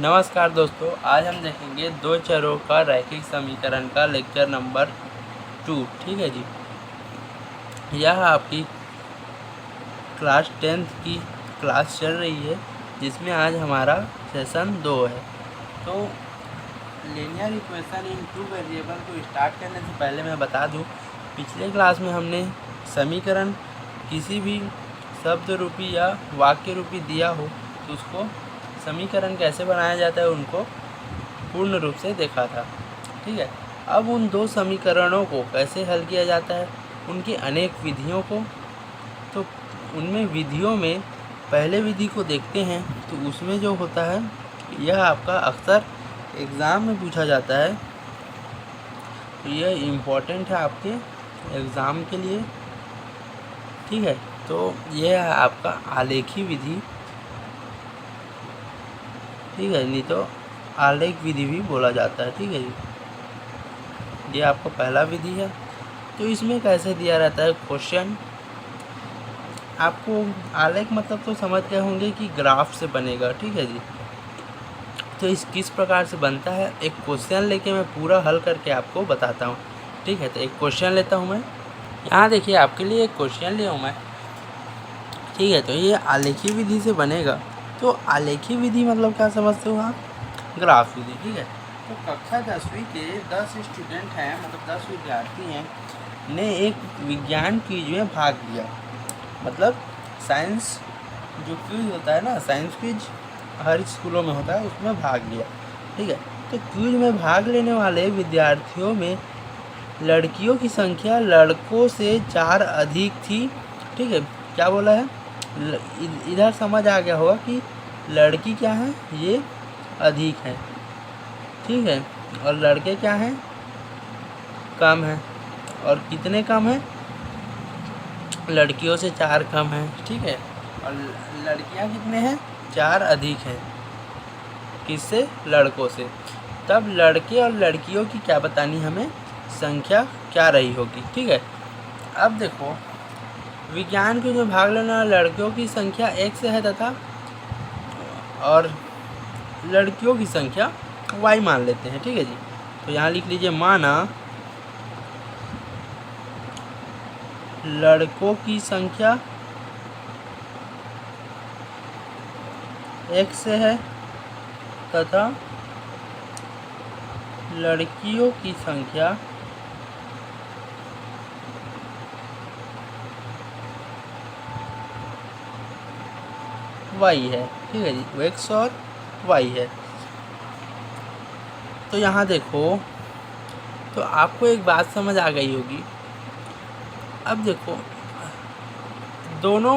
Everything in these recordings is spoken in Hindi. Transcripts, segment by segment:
नमस्कार दोस्तों, आज हम देखेंगे दो चरों का रैखिक समीकरण का लेक्चर नंबर 2। ठीक है जी। यह आपकी क्लास 10th की क्लास चल रही है, जिसमें आज हमारा सेशन 2 है। तो linear equation in two variable को स्टार्ट करने से पहले मैं बता दूं, पिछले क्लास में हमने समीकरण किसी भी शब्द रूपी या वाक्य रूपी दिया हो तो उसको समीकरण कैसे बनाया जाता है उनको पूर्ण रूप से देखा था। ठीक है। अब उन दो समीकरणों को कैसे हल किया जाता है, उनकी अनेक विधियों को, तो उनमें विधियों में पहले विधि को देखते हैं। तो उसमें जो होता है, यह आपका अक्सर एग्ज़ाम में पूछा जाता है, तो यह इम्पोर्टेंट है आपके एग्ज़ाम के लिए। ठीक है। तो यह है आपका आलेखी विधि। ठीक है, नहीं तो आलेख विधि भी बोला जाता है। ठीक है जी। ये आपका पहला विधि है। तो इसमें कैसे दिया रहता है क्वेश्चन, आपको आलेख मतलब तो समझ गए होंगे कि ग्राफ से बनेगा। ठीक है जी। तो इस किस प्रकार से बनता है, एक क्वेश्चन लेके मैं पूरा हल करके आपको बताता हूँ। ठीक है। तो एक क्वेश्चन लेता हूँ मैं, यहाँ देखिए आपके लिए एक क्वेश्चन लिया हूँ मैं। ठीक है। तो ये आलेखी विधि से बनेगा। तो आलेखी विधि मतलब क्या समझते हो आप, ग्राफ विधि। ठीक है। तो कक्षा 10वीं के 10 स्टूडेंट हैं, मतलब 10 विद्यार्थी हैं, ने एक विज्ञान क्विज में भाग लिया। मतलब साइंस जो क्विज होता है ना, साइंस क्विज हर स्कूलों में होता है, उसमें भाग लिया। ठीक है। तो क्विज में भाग लेने वाले विद्यार्थियों में लड़कियों की संख्या लड़कों से 4 अधिक थी। ठीक है। क्या बोला है, इधर समझ आ गया होगा कि लड़की क्या है, ये अधिक है। ठीक है। और लड़के क्या हैं, कम है। और कितने कम है, लड़कियों से 4 कम है। ठीक है। और लड़कियां कितने हैं, 4 अधिक है। किससे, लड़कों से। तब लड़के और लड़कियों की क्या बतानी, हमें संख्या क्या रही होगी। ठीक है। अब देखो, विज्ञान के में भाग लेने वाले लड़कियों की संख्या 1 से है तथा और लड़कियों की संख्या y मान लेते हैं। ठीक है जी। तो यहाँ लिख लीजिए, माना लड़कों की संख्या 1 से है तथा लड़कियों की संख्या y है। ठीक है जी, x और y है। तो यहाँ देखो, तो आपको एक बात समझ आ गई होगी। अब देखो, दोनों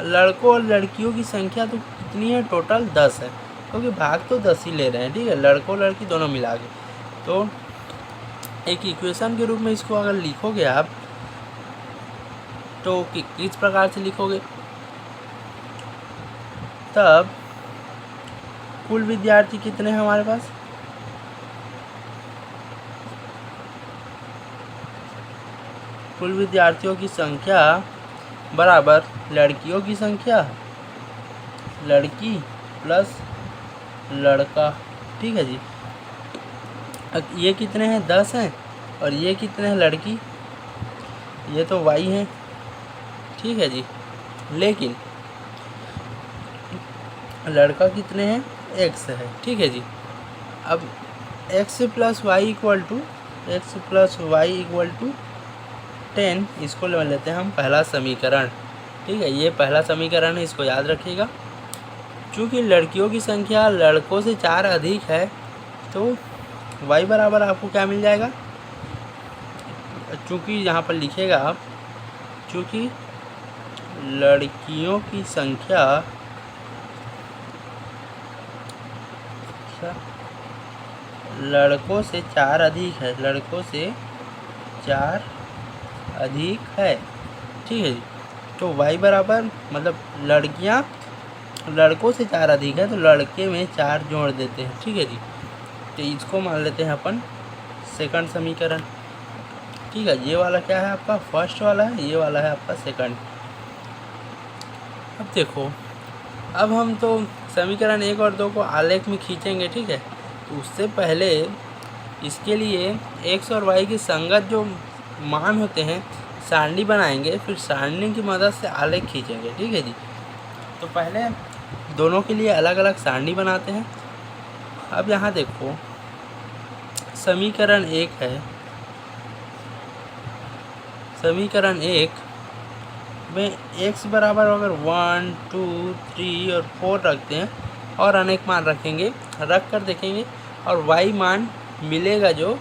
लड़कों और लड़कियों की संख्या तो कितनी है, टोटल 10 है, क्योंकि भाग तो 10 ही ले रहे हैं। ठीक है, लड़कों लड़की दोनों मिला के। तो एक इक्वेशन के रूप में इसको अगर लिखोगे आप, तो किस प्रकार से लिखोगे, तब कुल विद्यार्थी कितने हैं हमारे पास, कुल विद्यार्थियों की संख्या बराबर लड़कियों की संख्या, लड़की प्लस लड़का। ठीक है जी। अब ये कितने हैं, 10 हैं, और ये कितने हैं, लड़की, ये तो y है। ठीक है जी। लेकिन लड़का कितने हैं, x है। ठीक है जी। अब x plus Y equal to 10, इसको ले लेते हैं हम पहला समीकरण। ठीक है, ये पहला समीकरण है, इसको याद रखिएगा। चूँकि लड़कियों की संख्या लड़कों से 4 अधिक है, तो y बराबर आपको क्या मिल जाएगा, चूँकि यहाँ पर लिखेगा आप, चूँकि लड़कियों की संख्या लड़कों से 4 अधिक है, लड़कों से 4 अधिक है। ठीक है जी। तो y बराबर, मतलब लड़कियां लड़कों से 4 अधिक है, तो लड़के में 4 जोड़ देते हैं। ठीक है जी। तो इसको मान लेते हैं अपन सेकंड समीकरण। ठीक है, ये वाला क्या है आपका, फर्स्ट वाला है, ये वाला है आपका सेकंड। अब देखो, अब हम तो समीकरण 1 और 2 को आलेख में खींचेंगे, ठीक है। तो उससे पहले इसके लिए एक्स और वाई की संगत जो मान होते हैं सारणी बनाएंगे, फिर सारणी की मदद से आलेख खींचेंगे, ठीक है जी। तो पहले दोनों के लिए अलग अलग सारणी बनाते हैं। अब यहाँ देखो समीकरण 1 है, समीकरण 1 में x बराबर अगर 1, 2, 3 और 4 रखते हैं और अनेक मान रखेंगे, रख कर देखेंगे और y मान मिलेगा जो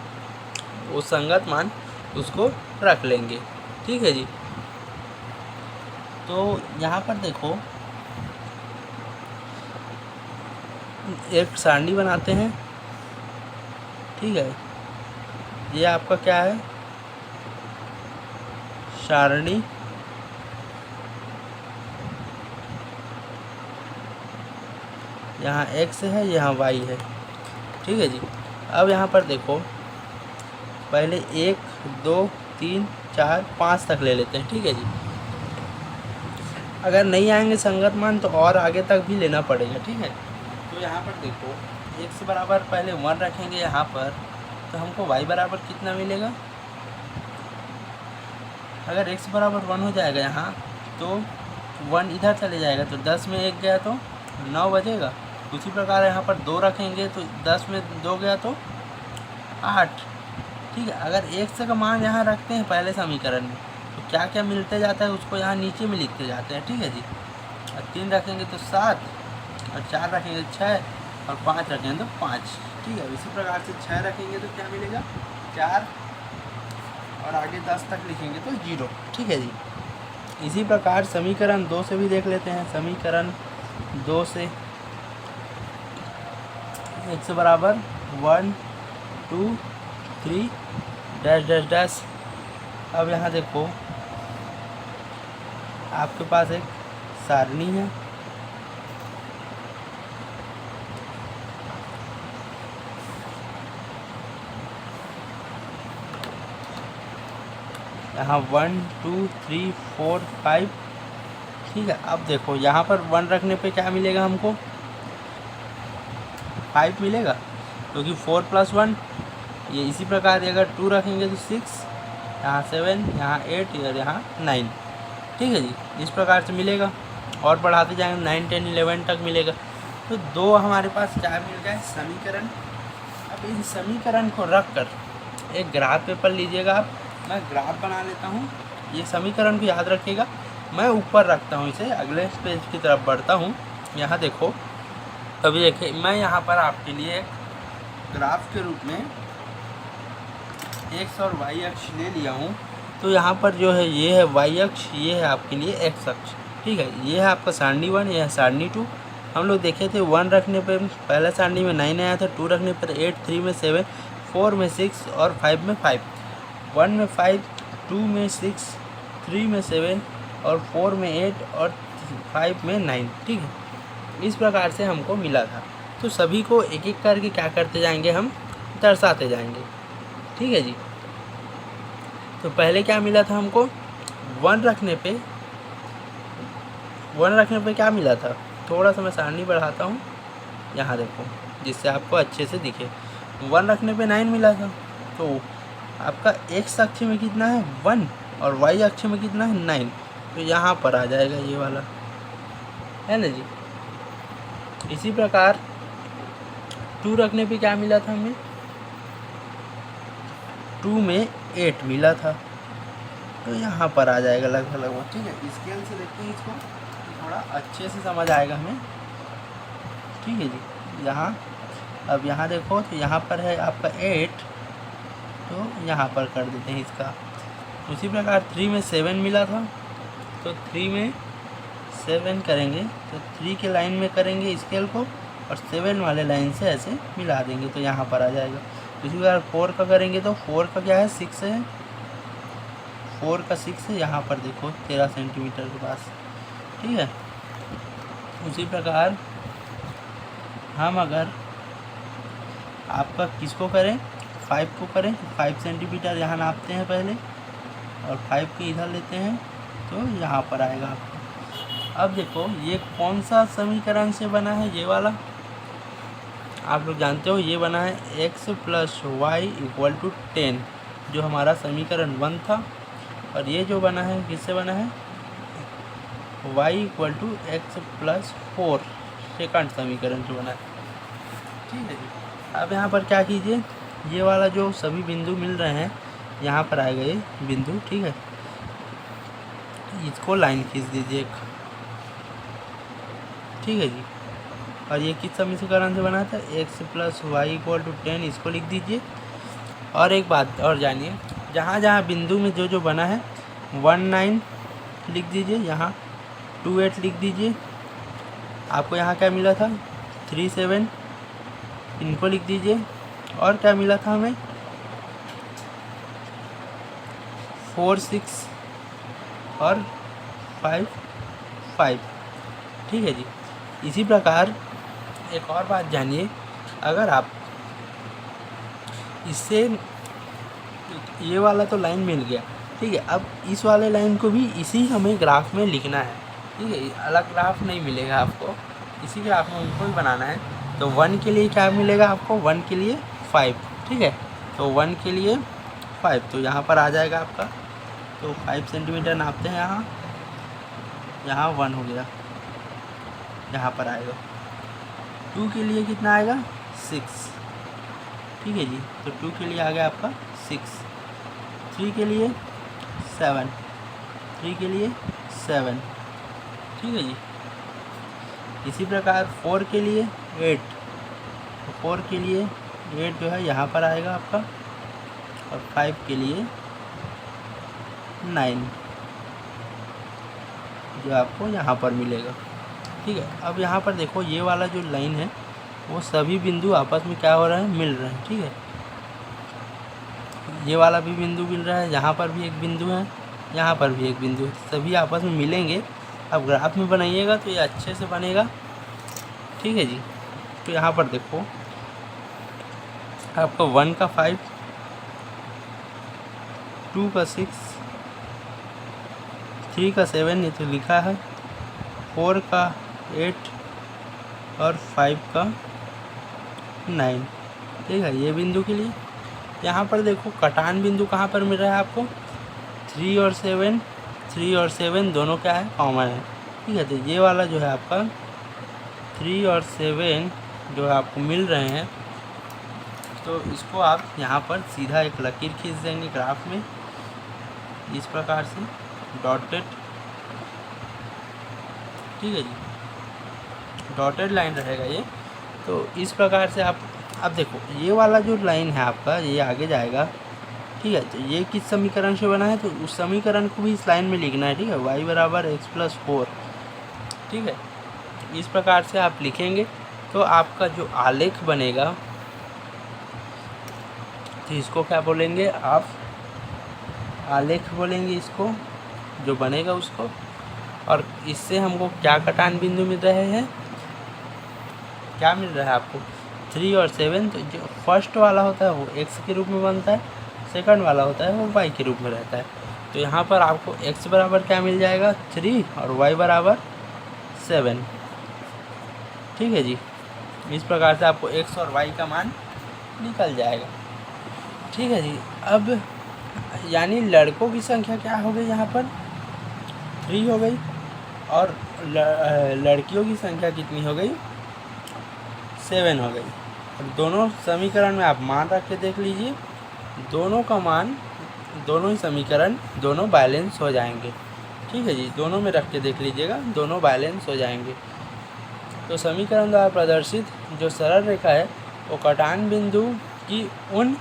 वो संगत मान उसको रख लेंगे, ठीक है जी। तो यहाँ पर देखो एक सारणी बनाते हैं, ठीक है। ये आपका क्या है, सारणी यहाँ x है, यहाँ y है, ठीक है जी। अब यहाँ पर देखो पहले 1, 2, 3, 4, 5 तक ले लेते हैं, ठीक है जी। अगर नहीं आएंगे संगत मान तो और आगे तक भी लेना पड़ेगा, ठीक है। तो यहाँ पर देखो x बराबर पहले 1 रखेंगे यहाँ पर, तो हमको y बराबर कितना मिलेगा। अगर x बराबर 1 हो जाएगा यहाँ तो 1 इधर चले जाएगा, तो 10 में 1 गया तो 9 बचेगा। उसी प्रकार यहाँ पर 2 रखेंगे तो 10 में 2 गया तो 8, ठीक है। अगर x का मान यहाँ रखते हैं पहले समीकरण में तो क्या क्या मिलते जाता है उसको यहाँ नीचे में लिखते जाते हैं, ठीक है जी। और 3 रखेंगे तो 7 और 4 रखेंगे 6 और 5 रखेंगे तो 5, ठीक है। इसी प्रकार से 6 रखेंगे तो क्या मिलेगा 4 और आगे 10 तक लिखेंगे तो 0, ठीक है जी। इसी प्रकार समीकरण 2 से भी देख लेते हैं। समीकरण 2 से x बराबर 1, 2, 3 डैश डैश डैश। अब यहाँ देखो आपके पास एक सारणी है, यहाँ 1, 2, 3, 4, 5, ठीक है। अब देखो यहाँ पर 1 रखने पे क्या मिलेगा हमको 5 मिलेगा, क्योंकि 4 + 1 ये। इसी प्रकार अगर 2 रखेंगे तो 6, यहाँ 7, यहाँ 8 और यहाँ 9, ठीक है जी। इस प्रकार से मिलेगा और बढ़ाते जाएंगे 9, 10, 11 तक मिलेगा। तो 2 हमारे पास क्या मिल गए समीकरण। अब इन समीकरण को रख कर एक ग्राफ पेपर लीजिएगा आप। मैं ग्राफ बना लेता हूँ, ये समीकरण भी याद रखिएगा। मैं ऊपर रखता हूँ इसे, अगले पेज की तरफ बढ़ता हूँ। यहाँ देखो अभी देखिए मैं यहाँ पर आपके लिए एक ग्राफ के रूप में x और y अक्ष ले लिया हूँ। तो यहाँ पर जो है ये है y अक्ष, ये है आपके लिए x अक्ष, ठीक है। ये है आपका सारणी 1, यह है सारणी 2। हम लोग देखे थे 1 रखने पर पहला सारणी में 9 आया था, 2 रखने पर 8, 3 में 7, 4 में 6 और 5 में 5, 1 में 5, 2 में 6, 3 में 7 और 4 में 8 और 5 में 9, ठीक है। इस प्रकार से हमको मिला था। तो सभी को एक एक करके क्या करते जाएंगे, हम दर्शाते जाएंगे, ठीक है जी। तो पहले क्या मिला था हमको 1 रखने पे क्या मिला था। थोड़ा सा मैं सारणी बढ़ाता हूँ, यहाँ देखो जिससे आपको अच्छे से दिखे। 1 रखने पे 9 मिला था। तो आपका x अक्ष में कितना है 1 और y अक्ष में कितना है 9, तो यहाँ पर आ जाएगा ये वाला, है ना जी। इसी प्रकार 2 रखने पे क्या मिला था हमें, 2 में 8 मिला था, तो यहाँ पर आ जाएगा लगभग, ठीक है। स्केल से देखते हैं इसको, थोड़ा अच्छे से समझ आएगा हमें, ठीक है जी। यहाँ अब यहाँ देखो तो यहाँ पर है आपका 8, तो यहाँ पर कर देते हैं इसका। उसी प्रकार 3 में 7 मिला था, तो 3 में 7 करेंगे तो 3 के लाइन में करेंगे स्केल को और 7 वाले लाइन से ऐसे मिला देंगे, तो यहाँ पर आ जाएगा। इसी प्रकार 4 का करेंगे तो 4 का क्या है 6 है, 4 का 6 है, यहाँ पर देखो 13 सेंटीमीटर के पास, ठीक है। उसी प्रकार हम अगर आपका किसको करें 5 को करें, 5 सेंटीमीटर यहाँ नापते हैं पहले और 5 के इधर लेते हैं, तो यहाँ पर आएगा आपको। अब देखो ये कौन सा समीकरण से बना है, ये वाला आप लोग जानते हो, ये बना है x + y = 10, जो हमारा समीकरण 1 था। और ये जो बना है किससे बना है, y = x + 4, सेकंड समीकरण जो बना है। ठीक है जी। अब यहाँ पर क्या कीजिए, ये वाला जो सभी बिंदु मिल रहे हैं यहाँ पर आएगा ये बिंदु, ठीक है, इसको लाइन खींच दीजिए एक, ठीक है जी। और ये किस समीकरण से बना था, x + y = 10, इसको लिख दीजिए। और एक बात और जानिए, जहाँ जहाँ बिंदु में जो जो बना है 19 लिख दीजिए, यहाँ 28 लिख दीजिए। आपको यहाँ क्या मिला था, 37, इनको लिख दीजिए। और क्या मिला था हमें, 4 6 और 5 5, ठीक है जी। इसी प्रकार एक और बात जानिए, अगर आप इससे, ये वाला तो लाइन मिल गया, ठीक है, अब इस वाले लाइन को भी इसी हमें ग्राफ में लिखना है, ठीक है, अलग ग्राफ नहीं मिलेगा आपको, इसी ग्राफ में उनको ही बनाना है। तो 1 के लिए क्या मिलेगा आपको, 1 के लिए 5, ठीक है, तो 1 के लिए 5, तो यहाँ पर आ जाएगा आपका, तो 5 सेंटीमीटर नापते हैं यहाँ 1 हो गया, यहाँ पर आएगा। 2 के लिए कितना आएगा, 6, ठीक है जी, तो 2 के लिए आ गया आपका 6। 3 के लिए 7, 3 के लिए 7, ठीक है जी। इसी प्रकार 4 के लिए 8, तो 4 के लिए 8 जो है यहाँ पर आएगा आपका, और 5 के लिए 9, जो आपको यहाँ पर मिलेगा, ठीक है। अब यहाँ पर देखो, ये वाला जो लाइन है वो सभी बिंदु आपस में क्या हो रहे हैं, मिल रहे हैं, ठीक है। ये वाला भी बिंदु मिल रहा है, यहाँ पर भी एक बिंदु है, यहाँ पर भी एक बिंदु है, सभी आपस में मिलेंगे। अब ग्राफ में बनाइएगा तो ये अच्छे से बनेगा, ठीक है जी। तो यहाँ पर देखो, आपको 1 का 5, 2 का 6, 3 का 7, ये तो लिखा है, 4 का 8 और 5 का 9, ठीक है, ये बिंदु के लिए। यहाँ पर देखो कटान बिंदु कहाँ पर मिल रहा है आपको, 3 और 7 दोनों क्या है, कॉमन है, ठीक है। तो ये वाला जो है आपका 3 और 7 जो है आपको मिल रहे हैं, तो इसको आप यहाँ पर सीधा एक लकीर खींच देंगे ग्राफ में, इस प्रकार से डॉटेड, ठीक है जी, डॉटेड लाइन रहेगा ये। तो इस प्रकार से आप, अब देखो ये वाला जो लाइन है आपका, ये आगे जाएगा, ठीक है। तो ये किस समीकरण से बना है, तो उस समीकरण को भी इस लाइन में लिखना है, ठीक है, y = x + 4, ठीक है। इस प्रकार से आप लिखेंगे तो आपका जो आलेख बनेगा, तो इसको क्या बोलेंगे आप, आलेख बोलेंगे इसको, जो बनेगा उसको। और इससे हमको क्या कटान बिंदु मिल रहे हैं, क्या मिल रहा है आपको, 3 और 7। तो जो फर्स्ट वाला होता है वो x के रूप में बनता है, सेकंड वाला होता है वो y के रूप में रहता है। तो यहाँ पर आपको x बराबर क्या मिल जाएगा, 3, और y = 7, ठीक है जी। इस प्रकार से आपको x और y का मान निकल जाएगा, ठीक है जी। अब यानी लड़कों की संख्या क्या हो गई, यहाँ पर 3 हो गई, और लड़कियों की संख्या कितनी हो गई, 7 हो गई। अब दोनों समीकरण में आप मान रख के देख लीजिए, दोनों का मान, दोनों ही समीकरण दोनों बैलेंस हो जाएंगे, ठीक है जी। दोनों में रख के देख लीजिएगा, दोनों बैलेंस हो जाएंगे। तो समीकरण द्वारा प्रदर्शित जो सरल रेखा है वो कटान बिंदु की उन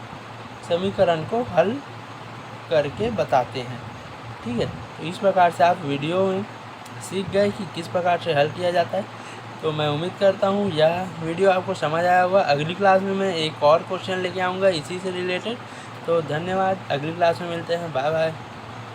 समीकरण को हल करके बताते हैं, ठीक है। तो इस प्रकार से आप वीडियो में सीख गए कि किस प्रकार से हल किया जाता है। तो मैं उम्मीद करता हूँ यह वीडियो आपको समझ आया होगा। अगली क्लास में मैं एक और क्वेश्चन लेके आऊँगा इसी से रिलेटेड। तो धन्यवाद, अगली क्लास में मिलते हैं, बाय बाय।